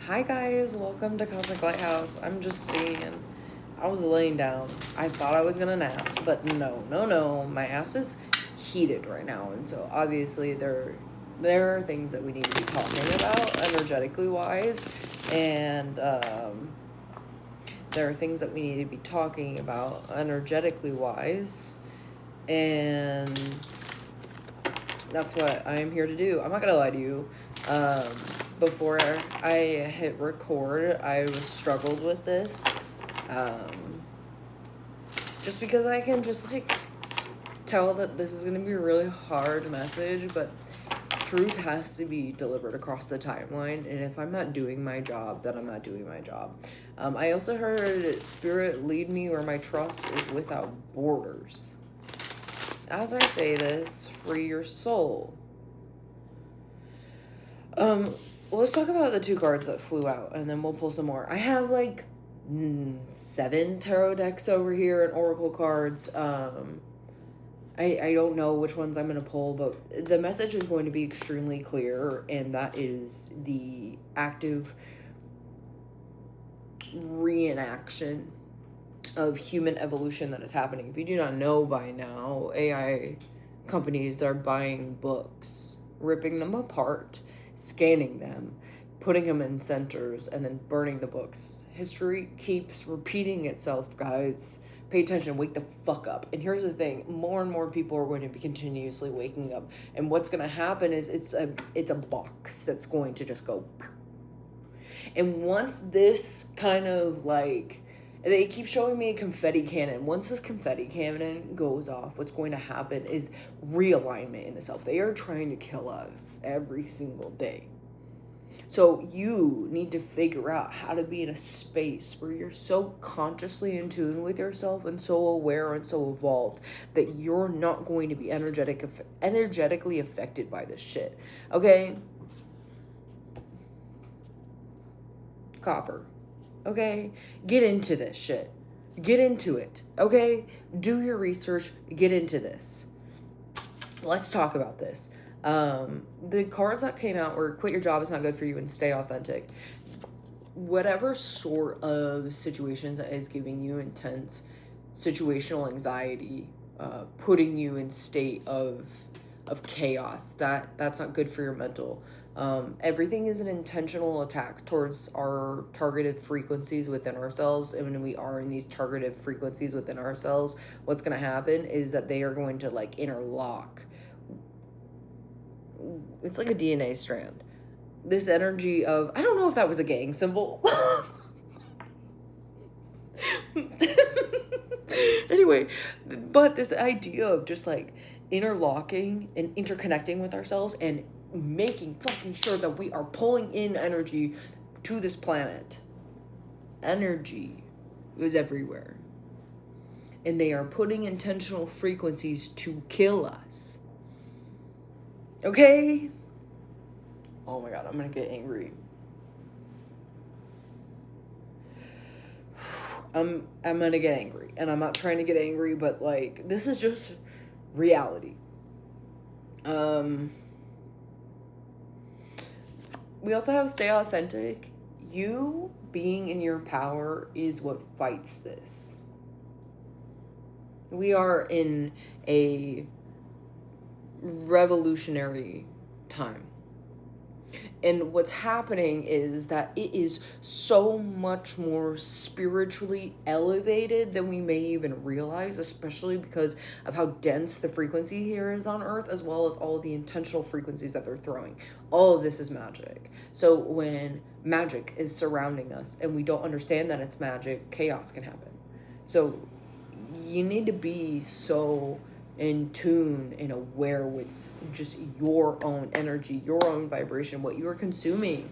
Hi guys, welcome to Cosmiclighthouse. I'm Justine. I was laying down. I thought I was gonna nap, but no. My ass is heated right now, and so obviously there are things that we need to be talking about energetically wise, and there are things that we need to be talking about energetically wise, and that's what I'm here to do. I'm not gonna lie to you. Before I hit record, I was struggled with this. Just because I can just tell that this is gonna be a really hard message, but truth has to be delivered across the timeline. And if I'm not doing my job, then I'm not doing my job. I also heard spirit lead me where my trust is without borders. As I say this, free your soul. Let's talk about the 2 cards that flew out, and then we'll pull some more. I have 7 tarot decks over here and oracle cards. I don't know which ones I'm going to pull, but the message is going to be extremely clear, and that is the active reenaction of human evolution that is happening. If you do not know by now, AI companies are buying books, ripping them apart, scanning them, putting them in centers, and then burning the books. History keeps repeating itself, guys. Pay attention, wake the fuck up. And here's the thing, more and more people are going to be continuously waking up. And what's going to happen is it's a box that's going to just go. And once this kind of they keep showing me a confetti cannon. Once this confetti cannon goes off, what's going to happen is realignment in the self. They are trying to kill us every single day. So you need to figure out how to be in a space where you're so consciously in tune with yourself and so aware and so evolved that you're not going to be energetically affected by this shit. Okay? Copper. Okay? Get into this shit. Get into it. Okay? Do your research. Get into this. Let's talk about this. The cards that came out were quit your job is not good for you and stay authentic. Whatever sort of situations that is giving you intense situational anxiety, putting you in state of chaos, that's not good for your mental. Everything is an intentional attack towards our targeted frequencies within ourselves. And when we are in these targeted frequencies within ourselves, what's going to happen is that they are going to interlock. It's like a DNA strand. This energy of, I don't know if that was a gang symbol. Anyway, but this idea of just interlocking and interconnecting with ourselves and making fucking sure that we are pulling in energy to this planet. Energy is everywhere. And they are putting intentional frequencies to kill us. Okay? Oh my god, I'm gonna get angry. I'm gonna get angry. And I'm not trying to get angry, but this is just reality. We also have stay authentic. You being in your power is what fights this. We are in a revolutionary time. And what's happening is that it is so much more spiritually elevated than we may even realize, especially because of how dense the frequency here is on Earth, as well as all of the intentional frequencies that they're throwing. All of this is magic. So when magic is surrounding us and we don't understand that it's magic, chaos can happen. So you need to be so in tune and aware with just your own energy, your own vibration, what you're consuming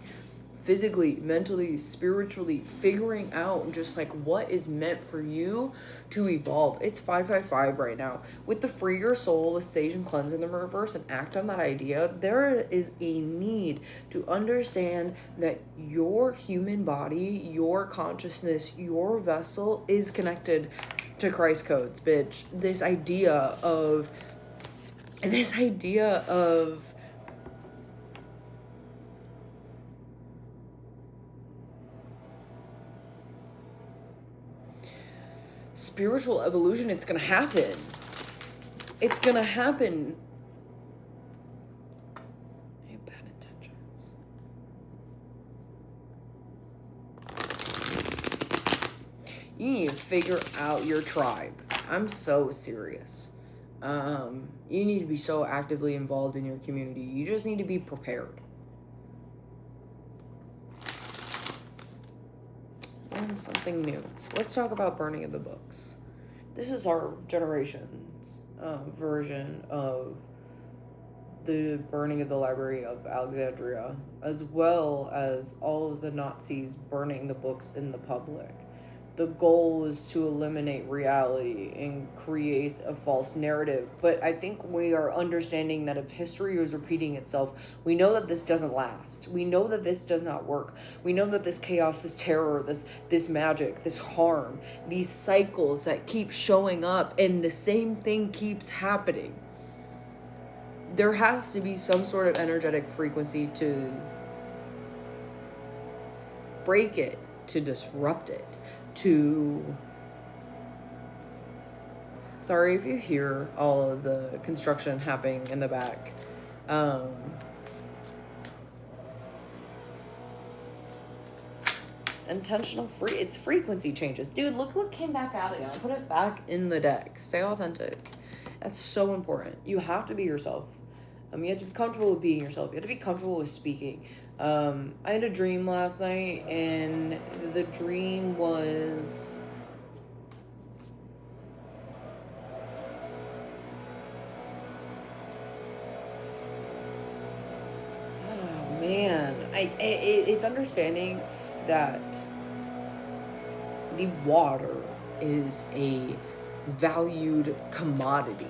physically, mentally, spiritually, figuring out just what is meant for you to evolve. It's 555 right now. With the free your soul, the sage and cleanse in the reverse and act on that idea, there is a need to understand that your human body, your consciousness, your vessel is connected to Christ codes, bitch. This idea of spiritual evolution. It's gonna happen. It's gonna happen. I have bad intentions. You need to figure out your tribe. I'm so serious. You need to be so actively involved in your community. You just need to be prepared. And something new. Let's talk about burning of the books. This is our generation's version of the burning of the Library of Alexandria, as well as all of the Nazis burning the books in the public. The goal is to eliminate reality and create a false narrative. But I think we are understanding that if history is repeating itself, we know that this doesn't last. We know that this does not work. We know that this chaos, this terror, this magic, this harm, these cycles that keep showing up and the same thing keeps happening. There has to be some sort of energetic frequency to break it, to disrupt it. Sorry if you hear all of the construction happening in the back. Intentional it's frequency changes. Dude, look what came back out again. Put it back in the deck. Stay authentic. That's so important. You have to be yourself. You have to be comfortable with being yourself. You have to be comfortable with speaking. I had a dream last night, and the dream was... Oh, man. It's understanding that the water is a valued commodity.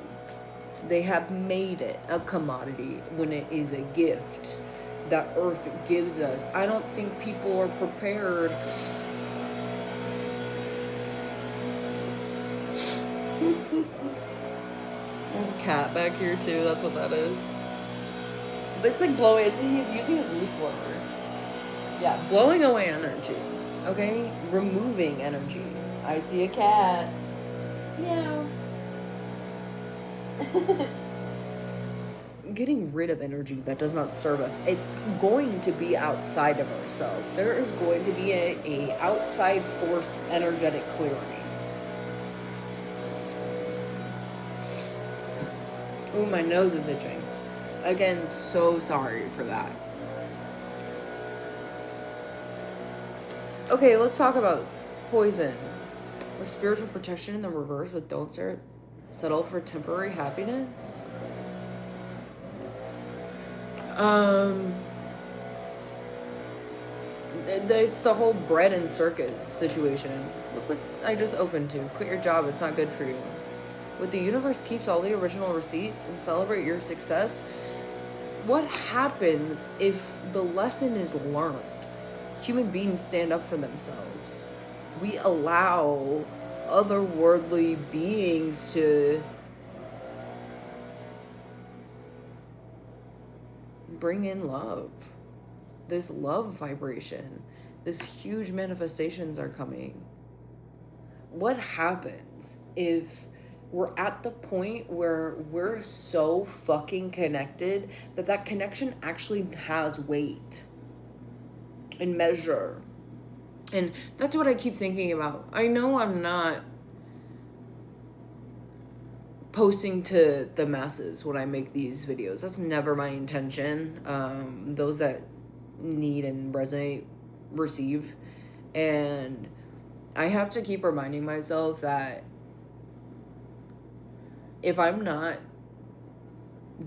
They have made it a commodity when it is a gift that Earth gives us. I don't think people are prepared. There's a cat back here too. That's what that is. But it's like blowing. He's using his leaf blower. Yeah, blowing away energy. Okay, removing energy. I see a cat. Meow. Getting rid of energy that does not serve us. It's going to be outside of ourselves. There is going to be a outside force energetic clearing. Ooh, my nose is itching. Again, so sorry for that. Okay, let's talk about poison. With spiritual protection in the reverse with don't settle for temporary happiness. It's the whole bread and circus situation. Look what I just opened to. Quit your job, it's not good for you. With the universe keeps all the original receipts and celebrate your success. What happens if the lesson is learned? Human beings stand up for themselves. We allow otherworldly beings to bring in love. This love vibration. This huge manifestations are coming. What happens if we're at the point where we're so fucking connected that connection actually has weight and measure? And that's what I keep thinking about. I know I'm not posting to the masses when I make these videos. That's never my intention. Those that need and resonate, receive. And I have to keep reminding myself that if I'm not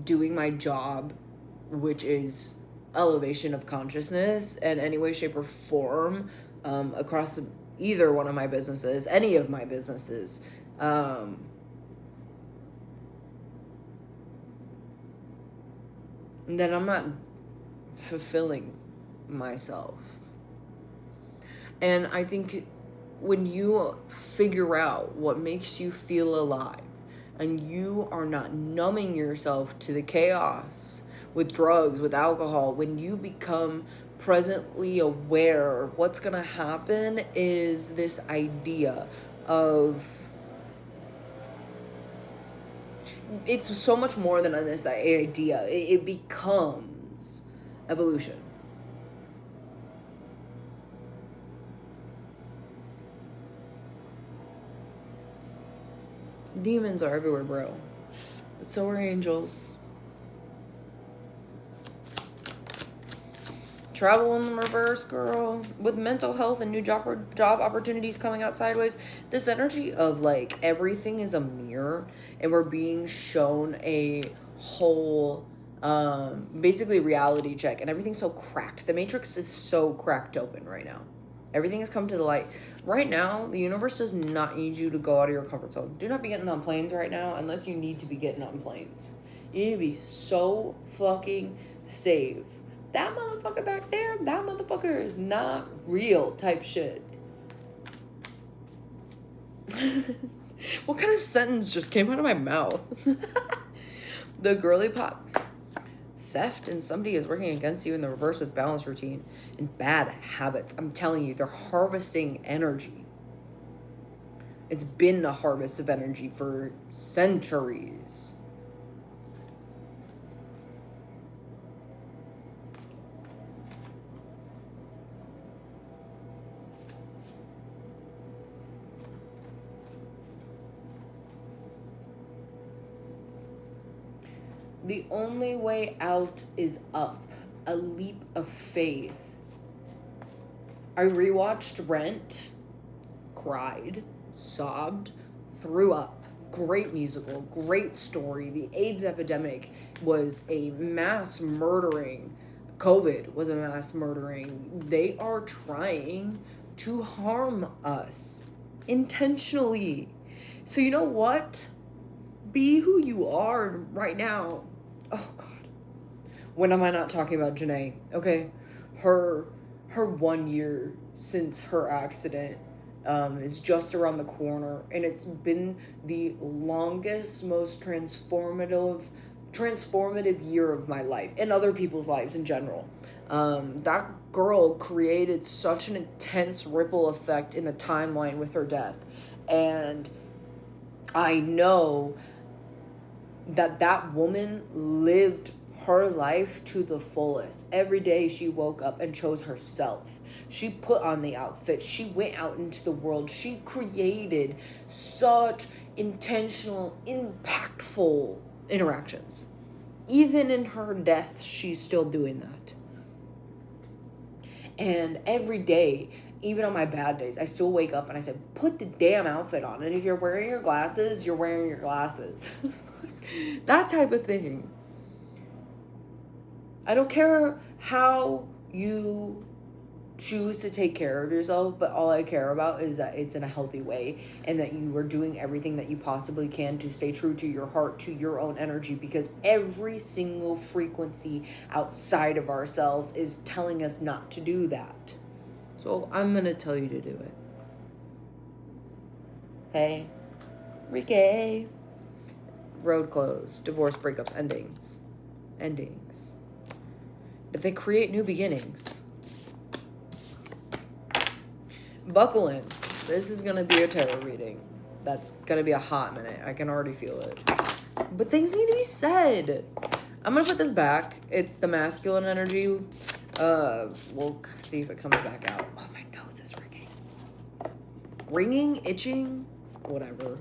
doing my job, which is elevation of consciousness in any way, shape, or form, across either one of my businesses, any of my businesses, then I'm not fulfilling myself. And I think when you figure out what makes you feel alive and you are not numbing yourself to the chaos with drugs, with alcohol, when you become presently aware, what's gonna happen is this idea of it's so much more than this idea. It becomes evolution. Demons are everywhere, bro. But so are angels. Travel in the reverse, girl. With mental health and new job opportunities coming out sideways, this energy of like everything is a mirror and we're being shown a whole basically reality check, and everything's so cracked. The matrix is so cracked open right now. Everything has come to the light. Right now, the universe does not need you to go out of your comfort zone. Do not be getting on planes right now unless you need to be getting on planes. You need to be so fucking safe. That motherfucker back there, that motherfucker is not real type shit. What kind of sentence just came out of my mouth? The girly pop. Theft, and somebody is working against you in the reverse with balance routine and bad habits. I'm telling you, they're harvesting energy. It's been a harvest of energy for centuries. The only way out is up. A leap of faith. I rewatched Rent, cried, sobbed, threw up. Great musical, great story. The AIDS epidemic was a mass murdering. COVID was a mass murdering. They are trying to harm us intentionally. So you know what? Be who you are right now. Oh God. When am I not talking about Janae? Okay. Her 1 year since her accident is just around the corner, and it's been the longest, most transformative year of my life and other people's lives in general. That girl created such an intense ripple effect in the timeline with her death, and I know that woman lived her life to the fullest. Every day she woke up and chose herself. She put on the outfit. She went out into the world. She created such intentional, impactful interactions. Even in her death, she's still doing that. And every day, even on my bad days, I still wake up and I say, put the damn outfit on. And if you're wearing your glasses, you're wearing your glasses. That type of thing. I don't care how you choose to take care of yourself, but all I care about is that it's in a healthy way and that you are doing everything that you possibly can to stay true to your heart, to your own energy, because every single frequency outside of ourselves is telling us not to do that. So I'm going to tell you to do it. Hey, Ricky. Road closed, divorce, breakups, endings. But they create new beginnings. Buckle in. This is going to be a tarot reading. That's going to be a hot minute. I can already feel it. But things need to be said. I'm going to put this back. It's the masculine energy. We'll see if it comes back out. Oh, my nose is ringing. Ringing? Itching? Whatever.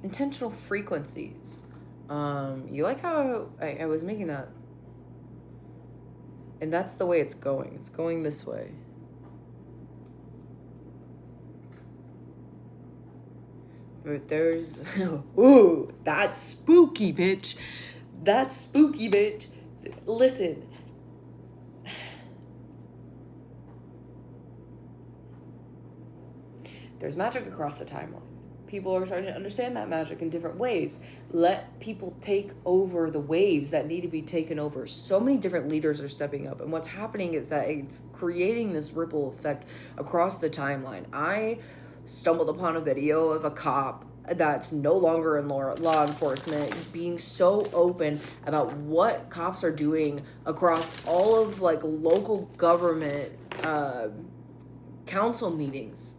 Intentional frequencies. You like how I was making that, and that's the way it's going. It's going this way. But there's ooh, that's spooky, bitch. Listen. There's magic across the timeline. People are starting to understand that magic in different waves. Let people take over the waves that need to be taken over. So many different leaders are stepping up. And what's happening is that it's creating this ripple effect across the timeline. I stumbled upon a video of a cop that's no longer in law enforcement being so open about what cops are doing across all of like local government council meetings.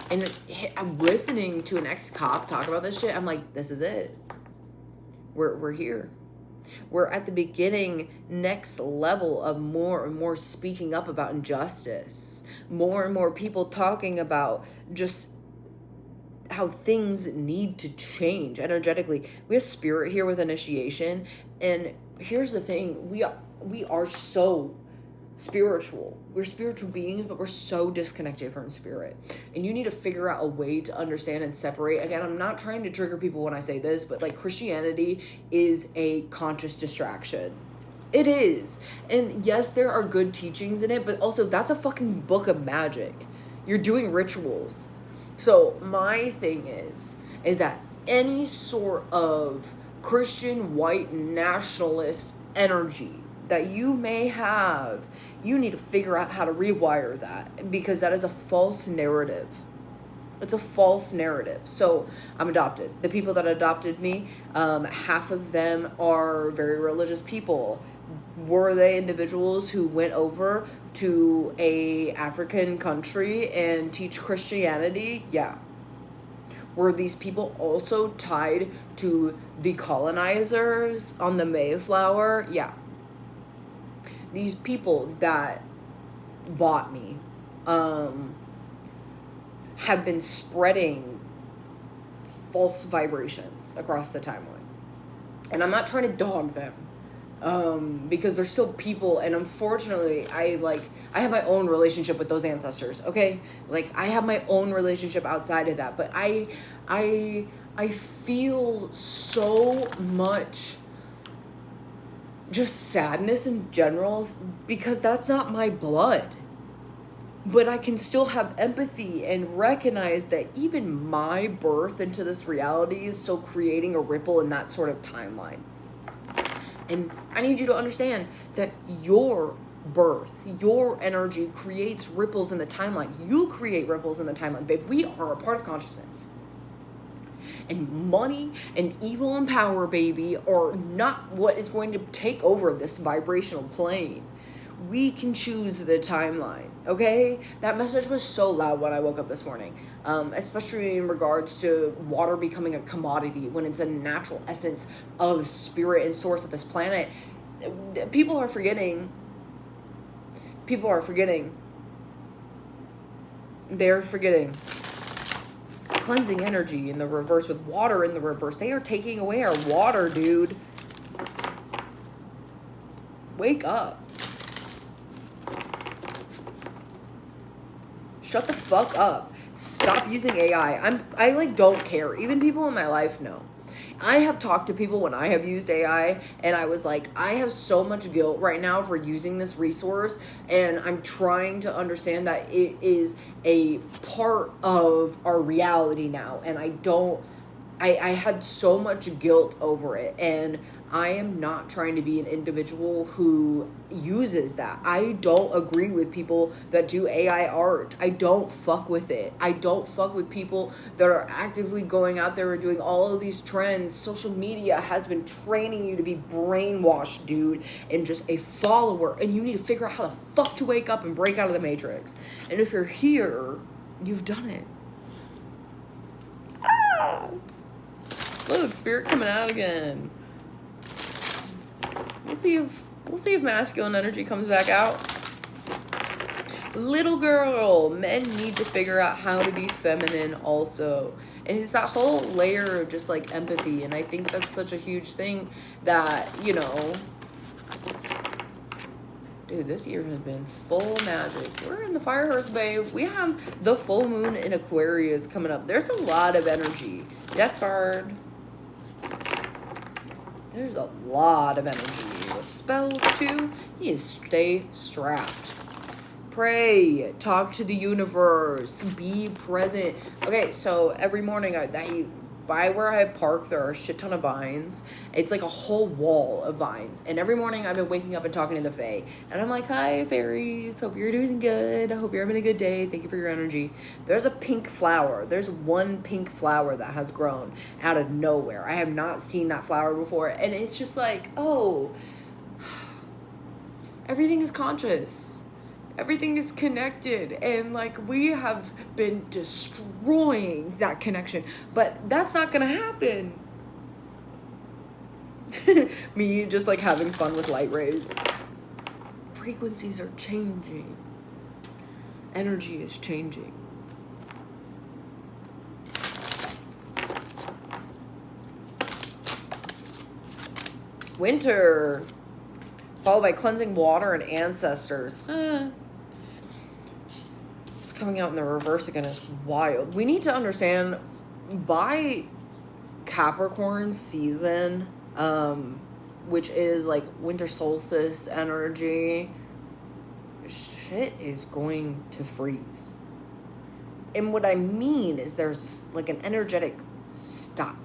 And I'm listening to an ex-cop talk about this shit. I'm like, this is it. We're here. We're at the beginning, next level of more and more speaking up about injustice. More and more people talking about just how things need to change energetically. We have spirit here with initiation. And here's the thing. We are so spiritual. We're spiritual beings, but we're so disconnected from spirit. And you need to figure out a way to understand and separate. Again, I'm not trying to trigger people when I say this, but like Christianity is a conscious distraction. It is. And yes, there are good teachings in it, but also that's a fucking book of magic. You're doing rituals. So my thing is that any sort of Christian white nationalist energy that you may have, you need to figure out how to rewire that, because that is a false narrative. It's a false narrative. So I'm adopted. The people that adopted me, half of them are very religious people. Were they individuals who went over to a African country and teach Christianity? Yeah. Were these people also tied to the colonizers on the Mayflower? Yeah. These people that bought me have been spreading false vibrations across the timeline. And I'm not trying to dog them, because they're still people, and unfortunately I have my own relationship with those ancestors, okay? Like, I have my own relationship outside of that, but I feel so much just sadness in general, because that's not my blood. But I can still have empathy and recognize that even my birth into this reality is still creating a ripple in that sort of timeline. And I need you to understand that your birth, your energy creates ripples in the timeline. You create ripples in the timeline, babe. We are a part of consciousness. And money and evil and power, baby, are not what is going to take over this vibrational plane. We can choose the timeline, okay? That message was so loud when I woke up this morning, especially in regards to water becoming a commodity when it's a natural essence of spirit and source of this planet. People are forgetting. They're forgetting. Cleansing energy in the reverse with water in the reverse. They are taking away our water, dude. Wake up. Shut the fuck up. Stop using AI. I don't care. Even people in my life know. I have talked to people when I have used AI, and I was like, I have so much guilt right now for using this resource, and I'm trying to understand that it is a part of our reality now, and I had so much guilt over it, and I am not trying to be an individual who uses that. I don't agree with people that do AI art. I don't fuck with it. I don't fuck with people that are actively going out there and doing all of these trends. Social media has been training you to be brainwashed, dude, and just a follower. And you need to figure out how the fuck to wake up and break out of the matrix. And if you're here, you've done it. Ah! Look, spirit coming out again. We'll see if masculine energy comes back out. Little girl, men need to figure out how to be feminine also. And it's that whole layer of just like empathy. And I think that's such a huge thing that, you know, dude, this year has been full magic. We're in the fire hearse, babe. We have the full moon in Aquarius coming up. There's a lot of energy. Death card. There's a lot of energy. The spells too. You stay strapped. Pray. Talk to the universe. Be present. Okay, so every morning by where I park, there are a shit ton of vines. It's like a whole wall of vines. And every morning I've been waking up and talking to the fae. And I'm like, hi, fairies. Hope you're doing good. I hope you're having a good day. Thank you for your energy. There's a pink flower. There's one pink flower that has grown out of nowhere. I have not seen that flower before. And it's just like, oh, everything is conscious. Everything is connected, and like we have been destroying that connection, but that's not gonna happen. Me just like having fun with light rays. Frequencies are changing. Energy is changing. Winter, followed by cleansing water and ancestors. Coming out in the reverse again is wild. We need to understand by Capricorn season, which is like winter solstice energy, shit is going to freeze. And what I mean is there's like an energetic stop.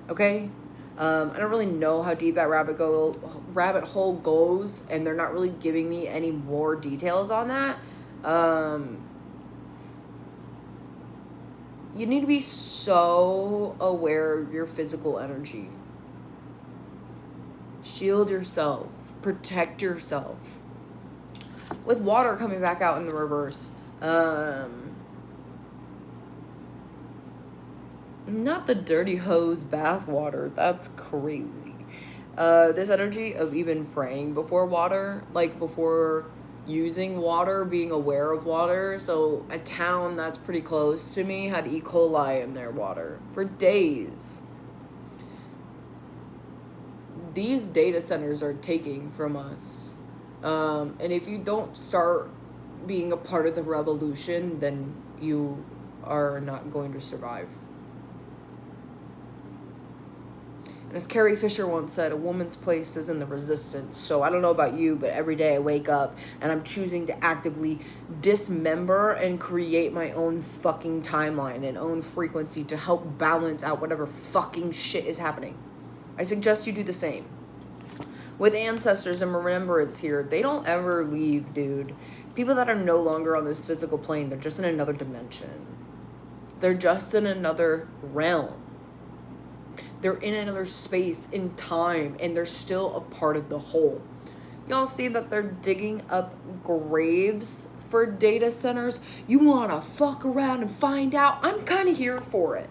Okay? I don't really know how deep that rabbit hole goes, and they're not really giving me any more details on that. You need to be so aware of your physical energy. Shield yourself. Protect yourself. With water coming back out in the reverse. Not the dirty hose bath water. That's crazy. This energy of even praying before water, like before using water, being aware of water. So a town that's pretty close to me had E. coli in their water for days. These data centers are taking from us. And if you don't start being a part of the revolution, then you are not going to survive. And as Carrie Fisher once said, a woman's place is in the resistance. So I don't know about you, but every day I wake up and I'm choosing to actively dismember and create my own fucking timeline and own frequency to help balance out whatever fucking shit is happening. I suggest you do the same. With ancestors and remembrance here, they don't ever leave, dude. People that are no longer on this physical plane, they're just in another dimension. They're just in another realm. They're in another space in time, and they're still a part of the whole. Y'all see that they're digging up graves for data centers? You want to fuck around and find out? I'm kind of here for it.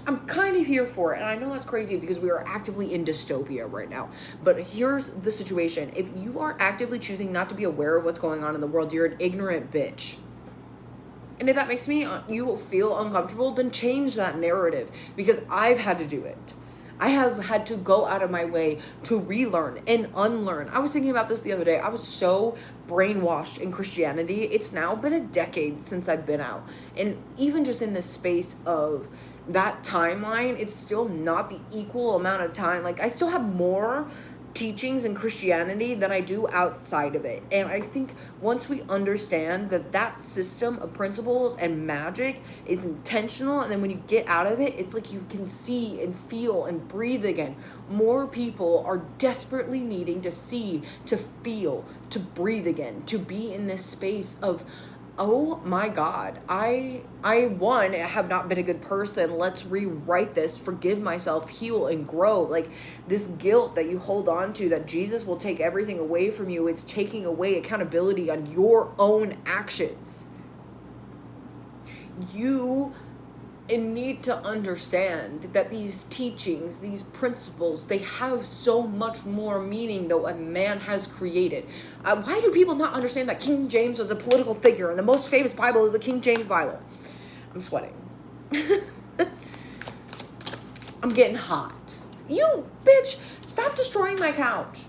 And I know that's crazy because we are actively in dystopia right now. But here's the situation. If you are actively choosing not to be aware of what's going on in the world, you're an ignorant bitch. And if that makes you feel uncomfortable, then change that narrative, because I've had to do it. I have had to go out of my way to relearn and unlearn. I was thinking about this the other day. I was so brainwashed in Christianity. It's now been a decade since I've been out. And even just in this space of that timeline, it's still not the equal amount of time. Like, I still have more teachings in Christianity than I do outside of it. And I think once we understand that system of principles and magic is intentional, and then when you get out of it, it's like you can see and feel and breathe again. More people are desperately needing to see, to feel, to breathe again, to be in this space of, oh my God, I have not been a good person. Let's rewrite this, forgive myself, heal and grow. Like, this guilt that you hold on to, that Jesus will take everything away from you, it's taking away accountability on your own actions. You need to understand that these teachings, these principles, they have so much more meaning than what man has created. Why do people not understand that King James was a political figure and the most famous Bible is the King James Bible? I'm sweating. I'm getting hot. You bitch, stop destroying my couch.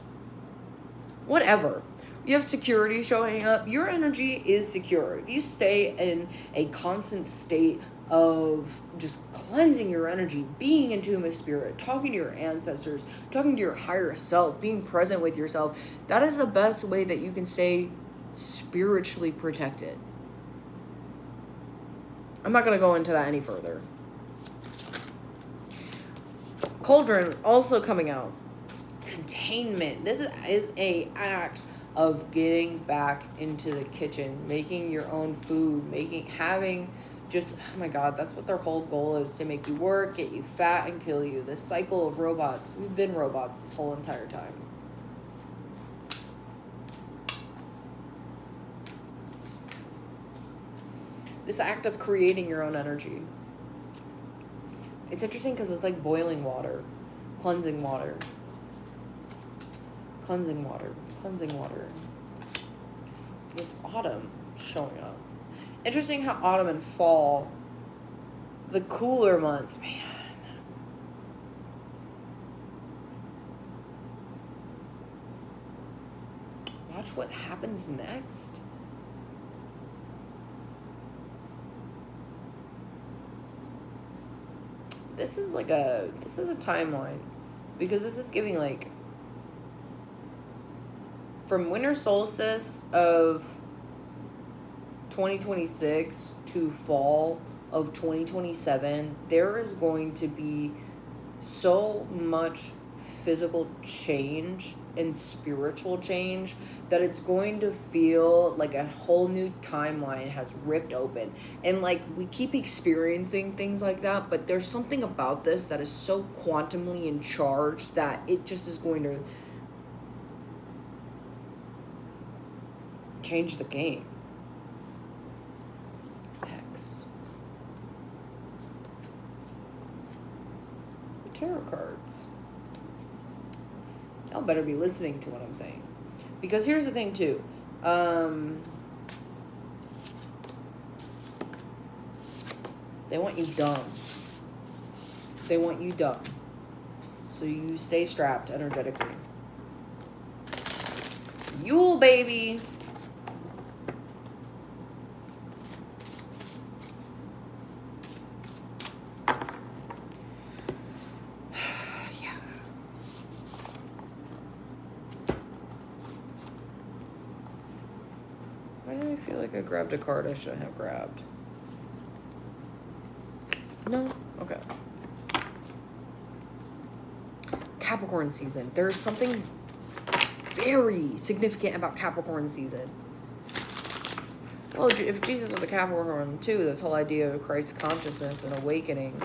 Whatever. You have security showing up. Your energy is secure. If you stay in a constant state of just cleansing your energy, being in tune with spirit, talking to your ancestors, talking to your higher self, being present with yourself, that is the best way that you can stay spiritually protected. I'm not going to go into that any further. Cauldron also coming out. Containment. This is a act of getting back into the kitchen, making your own food, having just, oh my God, that's what their whole goal is, to make you work, get you fat, and kill you. This cycle of robots. We've been robots this whole entire time. This act of creating your own energy. It's interesting because it's like boiling water, cleansing water, cleansing water, cleansing water. With autumn showing up. Interesting how autumn and fall, the cooler months, man. Watch what happens next. This is a timeline, because this is giving like from winter solstice of 2026 to fall of 2027, there is going to be so much physical change and spiritual change that it's going to feel like a whole new timeline has ripped open. And like, we keep experiencing things like that, but there's something about this that is so quantumly in charge that it just is going to change the game. X. The tarot cards. Y'all better be listening to what I'm saying. Because here's the thing too. They want you dumb. They want you dumb. So you stay strapped energetically. Yule, baby. I grabbed a card I shouldn't have grabbed. No? Okay. Capricorn season. There's something very significant about Capricorn season. Well, if Jesus was a Capricorn too, this whole idea of Christ consciousness and awakening.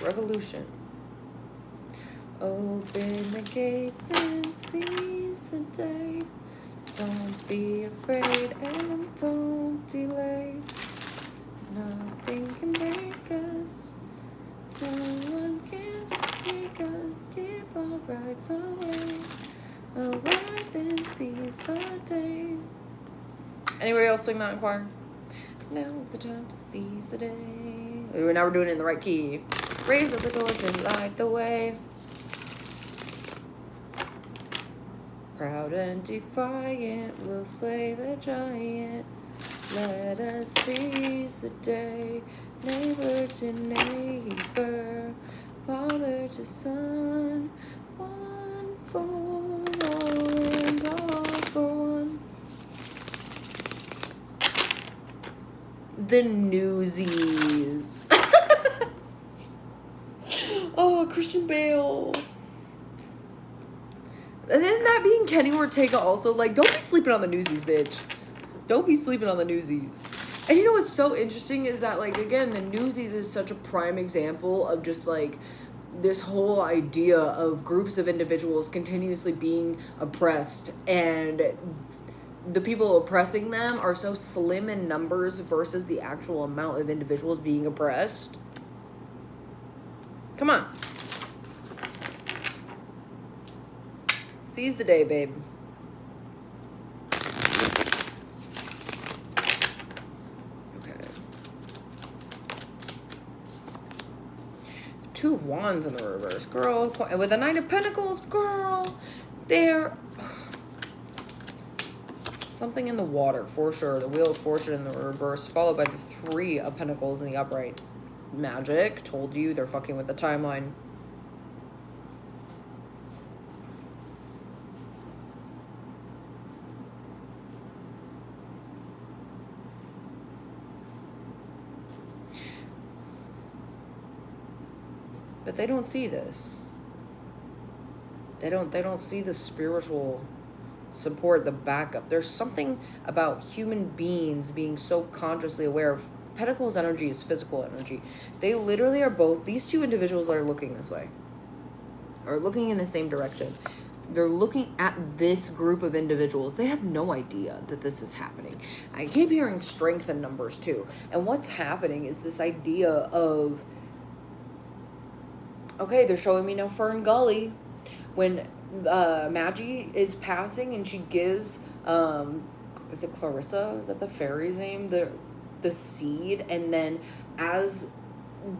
Revolution. Open the gates and seize the day. Don't be afraid and don't delay. Nothing can break us. No one can make us give our rights away. Arise and seize the day. Anybody else sing that in choir? Now's the time to seize the day. Now we're doing it in the right key. Raise up the torch and light the way. Proud and defiant, we'll slay the giant. Let us seize the day. Neighbor to neighbor, father to son. One for all and all for one. The Newsies. Oh, Christian Bale. And then that being Kenny Ortega also, like, don't be sleeping on the Newsies, bitch. Don't be sleeping on the Newsies. And you know what's so interesting is that, like, again, the Newsies is such a prime example of just, like, this whole idea of groups of individuals continuously being oppressed, and the people oppressing them are so slim in numbers versus the actual amount of individuals being oppressed. Come on. Seize the day, babe. Okay. Two of Wands in the reverse, girl. With the Knight of Pentacles, girl. There. Something in the water, for sure. The Wheel of Fortune in the reverse, followed by the Three of Pentacles in the upright. Magic. Told you, they're fucking with the timeline. they don't see this. They don't see the spiritual support, the backup. There's something about human beings being so consciously aware of Pentacles energy is physical energy. They literally are both, these two individuals are looking this way, are looking in the same direction. They're looking at this group of individuals. They have no idea that this is happening. I keep hearing strength in numbers too. And what's happening is this idea of, okay, they're showing me now Fern Gully. When Maggie is passing and she gives, is it Clarissa? Is that the fairy's name? The seed. And then as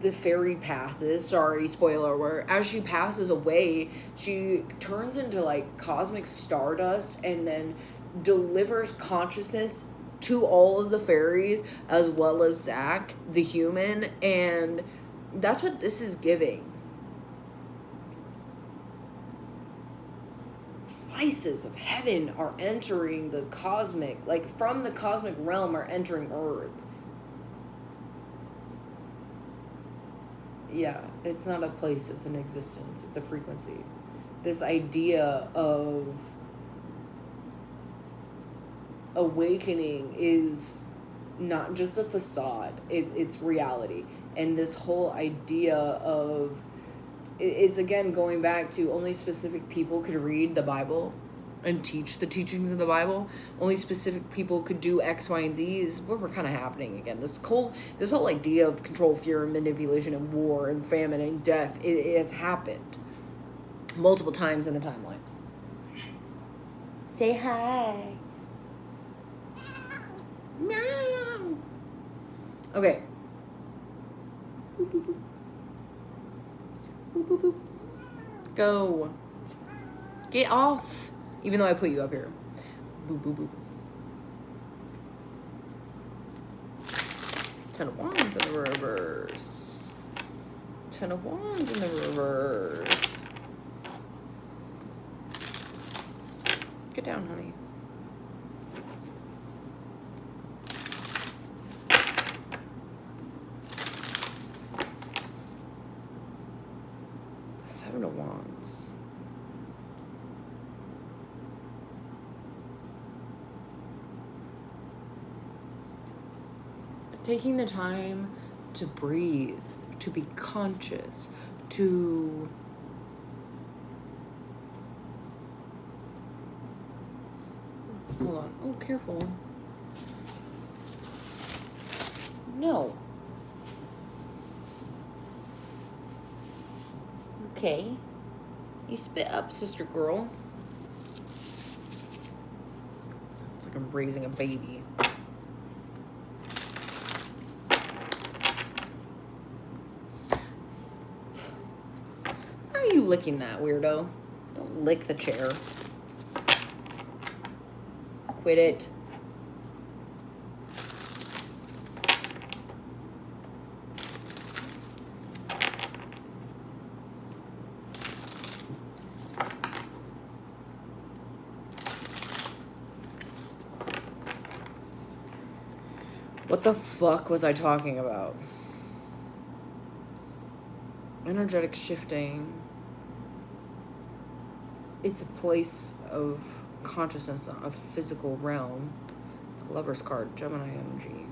the fairy passes, sorry, spoiler alert, as she passes away, she turns into like cosmic stardust and then delivers consciousness to all of the fairies as well as Zach, the human. And that's what this is giving. Slices of heaven are entering the cosmic, like from the cosmic realm are entering Earth. Yeah, it's not a place, it's an existence, it's a frequency. This idea of awakening is not just a facade, it's reality. And this whole idea of, it's again going back to only specific people could read the Bible and teach the teachings of the Bible. Only specific people could do X, Y, and Z is what we're kind of happening again. This whole idea of control, fear, and manipulation, and war, and famine, and death, it has happened multiple times in the timeline. Say hi. Meow. Okay. Boop, boop, boop. Boop, boop, boop. Go. Get off. Even though I put you up here. Boop, boop, boop. 10 of Wands in the reverse. 10 of Wands in the reverse. Get down, honey. The 7 of Wands. Taking the time to breathe, to be conscious, to hold on. Oh, careful. No. Okay. You spit up, sister girl. It's like I'm raising a baby. Why are you licking that, weirdo? Don't lick the chair. Quit it. What the fuck was I talking about? Energetic shifting. It's a place of consciousness, a physical realm. The Lover's card, Gemini energy.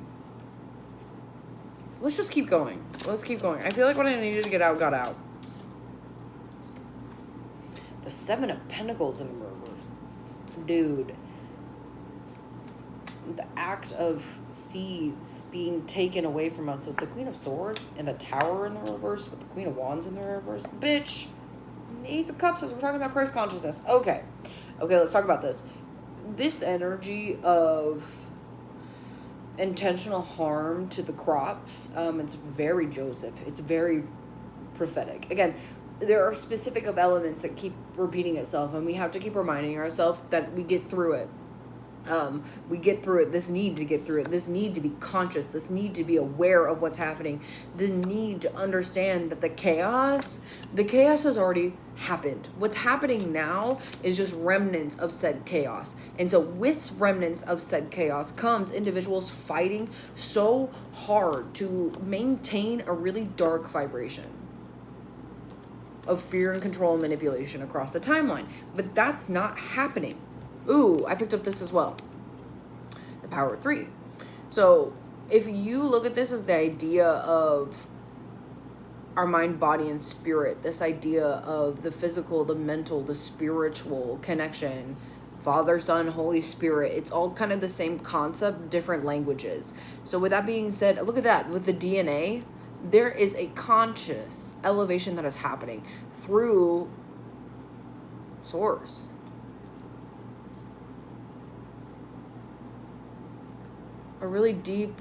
Let's just keep going. Let's keep going. I feel like what I needed to get out got out. The 7 of Pentacles in the reverse. Dude. The act of seeds being taken away from us with the Queen of Swords and the Tower in the reverse with the Queen of Wands in the reverse. Bitch. Ace of Cups, as we're talking about Christ consciousness. Okay, let's talk about this. This energy of intentional harm to the crops, it's very Joseph. It's very prophetic. Again, there are specific of elements that keep repeating itself, and we have to keep reminding ourselves that we get through it. We get through it, this need to get through it, this need to be conscious, this need to be aware of what's happening, the need to understand that the chaos has already happened. What's happening now is just remnants of said chaos. And so with remnants of said chaos comes individuals fighting so hard to maintain a really dark vibration. of fear and control and manipulation across the timeline. But that's not happening. Ooh, I picked up this as well. The power of 3. So if you look at this as the idea of our mind, body, and spirit, this idea of the physical, the mental, the spiritual connection, Father, Son, Holy Spirit, it's all kind of the same concept, different languages. So with that being said, look at that. With the DNA, there is a conscious elevation that is happening through Source. A really deep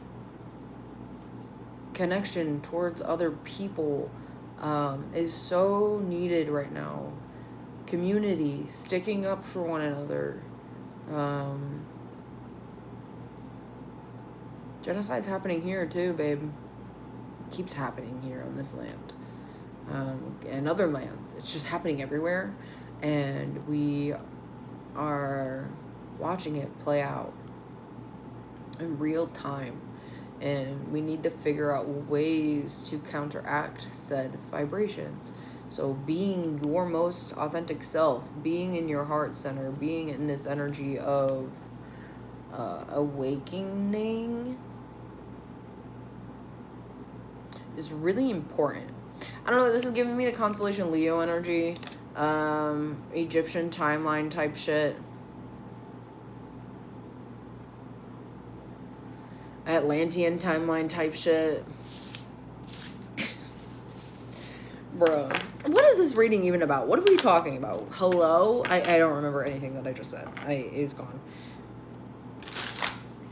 connection towards other people is so needed right now. Community, sticking up for one another. Genocide's happening here too, babe. Keeps happening here on this land. And other lands. It's just happening everywhere. And we are watching it play out in real time. And we need to figure out ways to counteract said vibrations. So being your most authentic self, being in your heart center, being in this energy of awakening is really important. I don't know, this is giving me the constellation Leo energy, Egyptian timeline type shit. Atlantean timeline type shit. Bruh. What is this reading even about? What are we talking about? Hello? I don't remember anything that I just said. It's gone.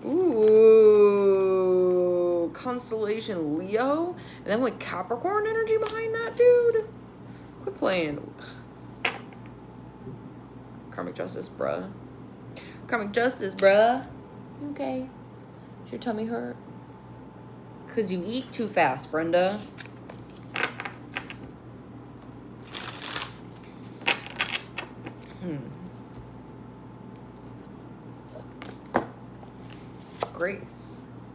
Ooh. Constellation Leo? And then with Capricorn energy behind that, dude? Quit playing. Karmic justice, bruh. Karmic justice, bruh. Okay. Does your tummy hurt? 'Cause you eat too fast, Brenda.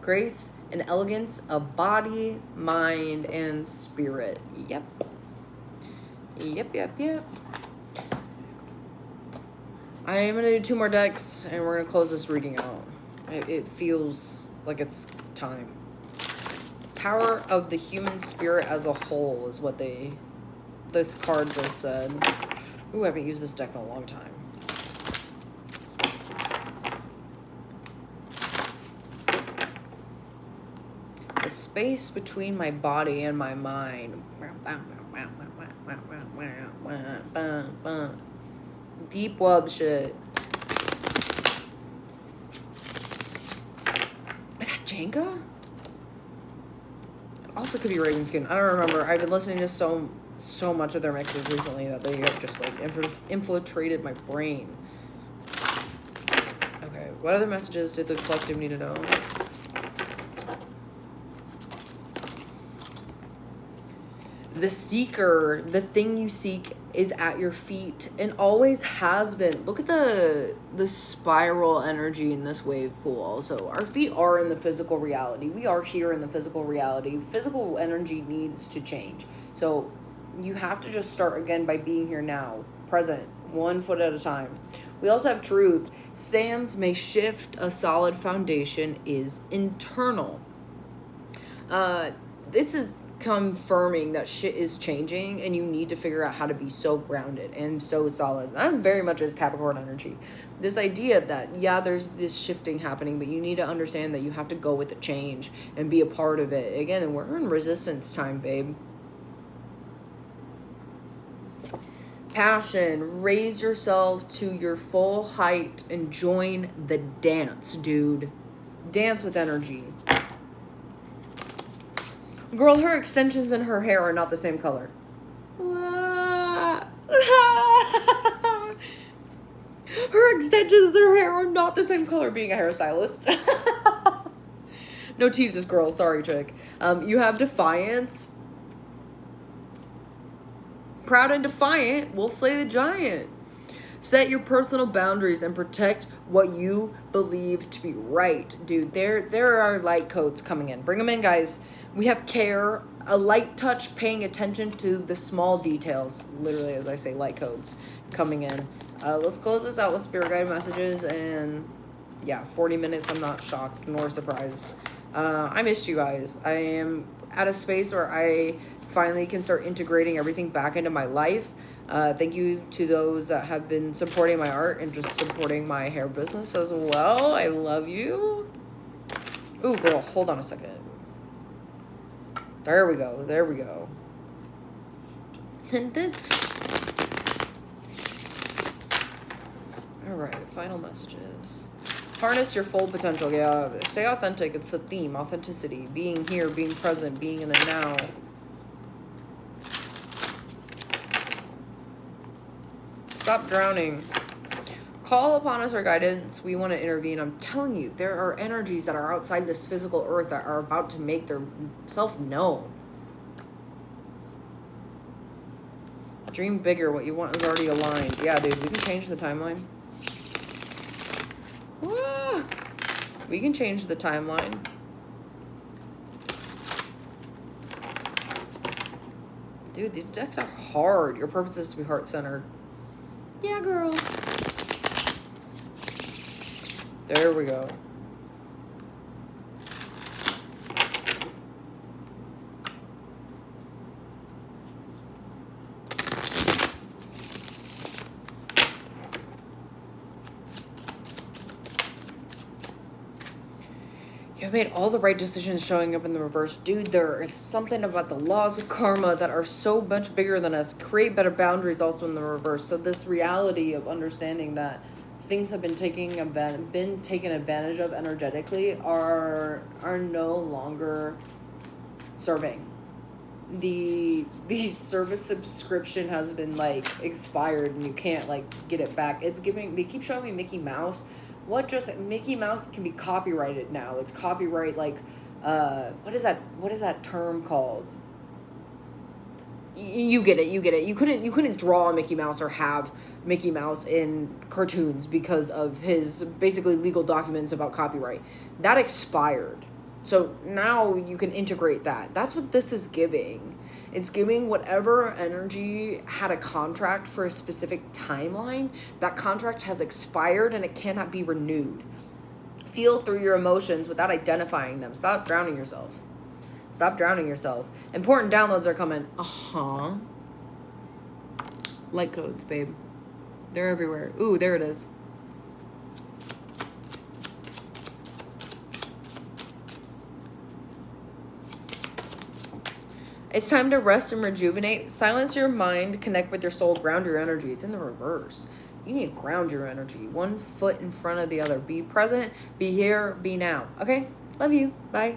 Grace and elegance of body, mind, and spirit. Yep. I am going to do 2 more decks, and we're going to close this reading out. It feels like it's time. Power of the human spirit as a whole is what this card just said. Ooh, I haven't used this deck in a long time. The space between my body and my mind. Deep web shit. Is that Jenga? It also could be Ravenskin. I don't remember. I've been listening to so much of their mixes recently that they have just like infiltrated my brain. Okay, what other messages did the collective need to know? The seeker, the thing you seek is at your feet and always has been. Look at the spiral energy in this wave pool also. Our feet are in the physical reality. We are here in the physical reality. Physical energy needs to change. So you have to just start again by being here now, present, 1 foot at a time. We also have truth. Sands may shift, a solid foundation is internal. This is confirming that shit is changing and you need to figure out how to be so grounded and so solid. That's very much as Capricorn energy. This idea that, yeah, there's this shifting happening, but you need to understand that you have to go with the change and be a part of it. Again, we're in resistance time, babe. Passion, raise yourself to your full height and join the dance, dude. Dance with energy. Girl, her extensions in her hair are not the same color. Her extensions in her hair are not the same color, being a hairstylist. No tea to this girl, sorry, chick. You have defiance. Proud and defiant will slay the giant. Set your personal boundaries and protect what you believe to be right. Dude, there are light codes coming in. Bring them in, guys. We have care, a light touch, paying attention to the small details, literally, as I say, light codes coming in. Let's close this out with spirit guide messages, and yeah, 40 minutes. I'm not shocked nor surprised. I missed you guys. I am at a space where I finally can start integrating everything back into my life. Thank you to those that have been supporting my art and just supporting my hair business as well. I love you. Ooh, girl, hold on a second. There we go. There we go. And this... Alright, final messages. Harness your full potential. Yeah, stay authentic. It's a theme. Authenticity. Being here, being present, being in the now. Stop drowning. Call upon us our guidance. We want to intervene. I'm telling you, there are energies that are outside this physical earth that are about to make their self known. Dream bigger. What you want is already aligned. Yeah, dude, we can change the timeline. Woo! We can change the timeline. Dude, these decks are hard. Your purpose is to be heart-centered. Yeah, girl. There we go. You've made all the right decisions showing up in the reverse. Dude, there is something about the laws of karma that are so much bigger than us. Create better boundaries also in the reverse. So this reality of understanding that things have been taken advantage of energetically are no longer serving. The service subscription has been like expired and you can't like get it back. It's giving, they keep showing me Mickey Mouse. Mickey Mouse can be copyrighted now. It's copyright like what is that term called? You get it. You couldn't draw a Mickey Mouse or have Mickey Mouse in cartoons because of his basically legal documents about copyright. That expired. So now you can integrate that. That's what this is giving. It's giving whatever energy had a contract for a specific timeline. That contract has expired and it cannot be renewed. Feel through your emotions without identifying them. Stop drowning yourself. Stop drowning yourself. Important downloads are coming. Light codes, babe. They're everywhere. Ooh, there it is. It's time to rest and rejuvenate. Silence your mind, connect with your soul, ground your energy. It's in the reverse. You need to ground your energy. One foot in front of the other. Be present, be here, be now. Okay? Love you. Bye.